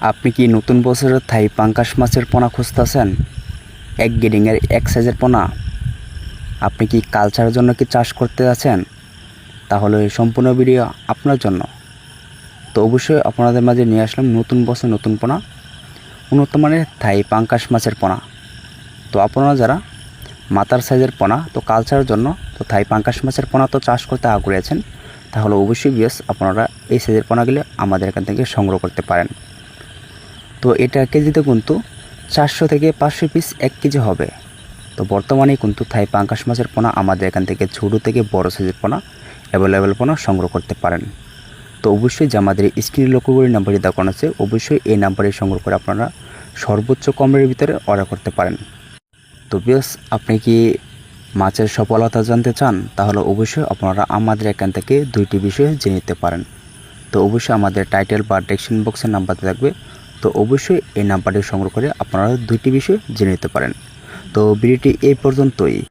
আপনি কি নতুন বছরের থাই পাঙ্গাস মাছের পোনা খুঁজতেছেন? এক গ্রেডিংয়ের এক সাইজের পোনা। আপনি কি কালচারের জন্য কি চাষ করতে আছেন? তাহলে এই সম্পূর্ণ ভিডিও আপনার জন্য। তো অবশ্যই আপনাদের মাঝে নিয়ে আসলাম নতুন বছর নতুন পোনা, উন্নত মানের থাই পাঙ্গাস মাছের পোনা। তো আপনারা যারা মাথার সাইজের পোনা তো কালচারের জন্য তো থাই পাঙ্গাস মাছের পোনা তো চাষ করতে আগ্রহী আছেন, তাহলে অবশ্যই বিয়াস আপনারা এই সাইজের পোনাগুলো আমাদের এখান থেকে সংগ্রহ করতে পারেন। তো এটা কেজিতে কিন্তু 400 থেকে 500 পিস 1 কেজি হবে। তো বর্তমানে কিন্তু থাই পাঙ্গাস মাছের পোনা আমাদের এখান থেকে ছোটো থেকে বড় সাইজের পোনা অ্যাভেলেবেল পোনা সংগ্রহ করতে পারেন। তো অবশ্যই যে আমাদের স্ক্রিনে লক্ষ্য করে নাম্বারটি দেখানো আছে, অবশ্যই এই নাম্বারে সংগ্রহ করে আপনারা সর্বোচ্চ কমের ভিতরে অর্ডার করতে পারেন। তো বেশ, আপনি কি মাছের সফলতা জানতে চান? তাহলে অবশ্যই আপনারা আমাদের এখান থেকে দুইটি বিষয় জেনে নিতে পারেন। তো অবশ্যই আমাদের টাইটেল বা ডেসক্রিপশন বক্সের নাম্বার থাকবে, তো অবশ্যই এই নাম্বারটি সংগ্রহ করে আপনারা দুইটি বিষয় জেনে নিতে পারেন। তো ভিডিওটি এই পর্যন্তই।